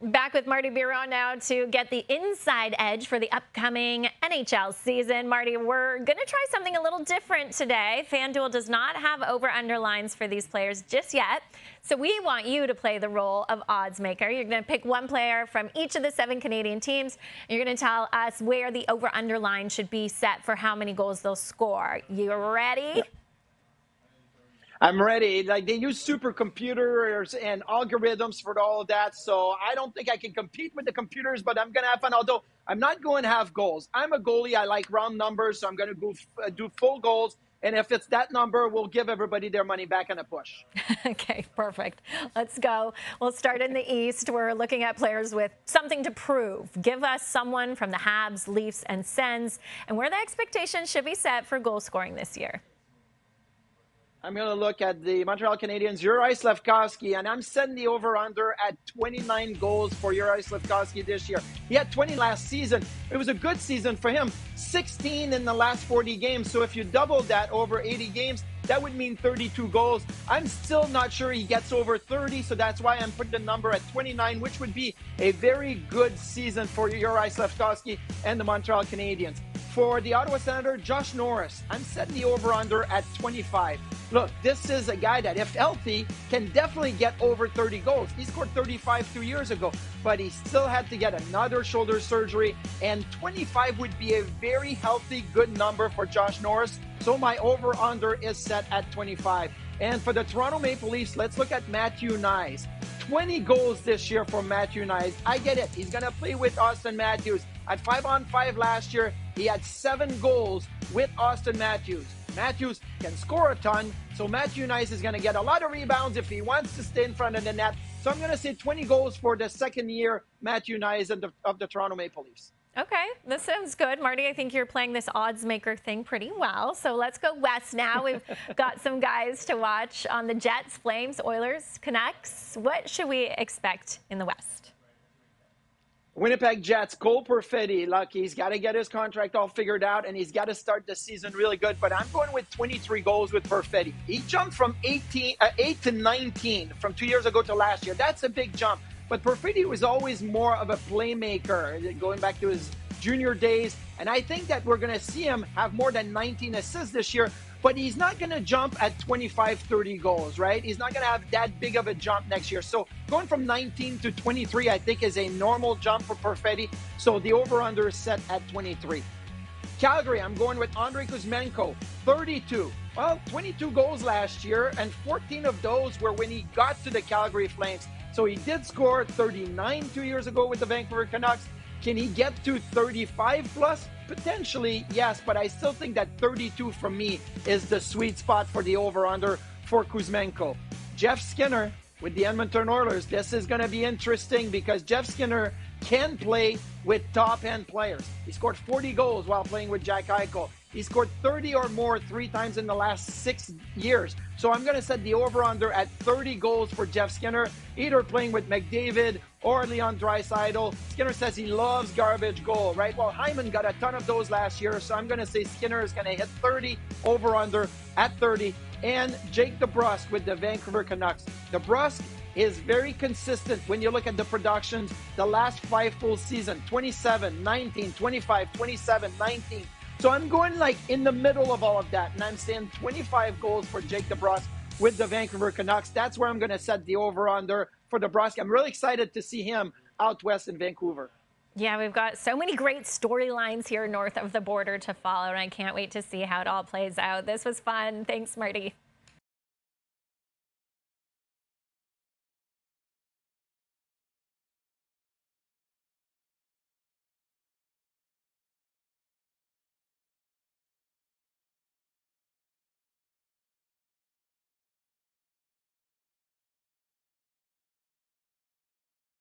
Back with Martin Biron now to get the inside edge for the upcoming NHL season. Marty, we're going to try something a little different today. FanDuel does not have over-under lines for these players just yet. So we want you to play the role of odds maker. You're going to pick one player from each of the 7 Canadian teams. And you're going to tell us where the over-under line should be set for how many goals they'll score. You ready? Yep. I'm ready. Like, they use supercomputers and algorithms for all of that, so I don't think I can compete with the computers, but I'm going to have fun. Although I'm not going to have goals. I'm a goalie. I like round numbers, so I'm going to go do full goals. And if it's that number, we'll give everybody their money back in a push. Okay, perfect. Let's go. We'll start in the East. We're looking at players with something to prove. Give us someone from the Habs, Leafs, and Sens, and where the expectations should be set for goal scoring this year. I'm going to look at the Montreal Canadiens, Juraj Slafkovsky, and I'm setting the over-under at 29 goals for Juraj Slafkovsky this year. He had 20 last season. It was a good season for him. 16 in the last 40 games. So if you double that over 80 games, that would mean 32 goals. I'm still not sure he gets over 30, so that's why I'm putting the number at 29, which would be a very good season for Juraj Slafkovsky and the Montreal Canadiens. For the Ottawa Senator, Josh Norris, I'm setting the over-under at 25. Look, this is a guy that, if healthy, can definitely get over 30 goals. He scored 35 2 years ago, but he still had to get another shoulder surgery, and 25 would be a very healthy, good number for Josh Norris. So my over-under is set at 25. And for the Toronto Maple Leafs, let's look at Matthew Knies. 20 goals this year for Matthew Knies. I get it. He's going to play with Austin Matthews. At 5-on-5 last year, he had 7 goals with Austin Matthews. Matthews can score a ton, so Matthew Knies is going to get a lot of rebounds if he wants to stay in front of the net. So I'm going to say 20 goals for the second year Matthew Knies of the Toronto Maple Leafs. Okay, this sounds good. Marty, I think you're playing this odds maker thing pretty well. So let's go west now. We've got some guys to watch on the Jets, Flames, Oilers, Canucks. What should we expect in the West? Winnipeg Jets, Cole Perfetti. Look, he's got to get his contract all figured out, and he's got to start the season really good. But I'm going with 23 goals with Perfetti. He jumped from 8 to 19 from 2 years ago to last year. That's a big jump. But Perfetti was always more of a playmaker, going back to his junior days. And I think that we're going to see him have more than 19 assists this year. But he's not going to jump at 25, 30 goals, right? He's not going to have that big of a jump next year. So going from 19 to 23, I think, is a normal jump for Perfetti. So the over-under is set at 23. Calgary, I'm going with Andrei Kuzmenko, 32. Well, 22 goals last year, and 14 of those were when he got to the Calgary Flames. So he did score 39 2 years ago with the Vancouver Canucks. Can he get to 35 plus? Potentially, yes, but I still think that 32 for me is the sweet spot for the over-under for Kuzmenko. Jeff Skinner with the Edmonton Oilers. This is going to be interesting because Jeff Skinner can play with top-end players. He scored 40 goals while playing with Jack Eichel. He scored 30 or more 3 times in the last 6 years. So I'm going to set the over-under at 30 goals for Jeff Skinner, either playing with McDavid or Leon Draisaitl. Skinner says he loves garbage goal, right? Well, Hyman got a ton of those last year, so I'm going to say Skinner is going to hit 30 over-under at 30. And Jake DeBrusk with the Vancouver Canucks. DeBrusk is very consistent when you look at the productions the last 5 full seasons, 27, 19, 25, 27, 19. So I'm going like in the middle of all of that, and I'm saying 25 goals for Jake DeBrusk with the Vancouver Canucks. That's where I'm going to set the over-under for DeBrusk. I'm really excited to see him out west in Vancouver. Yeah, we've got so many great storylines here north of the border to follow, and I can't wait to see how it all plays out. This was fun. Thanks, Marty.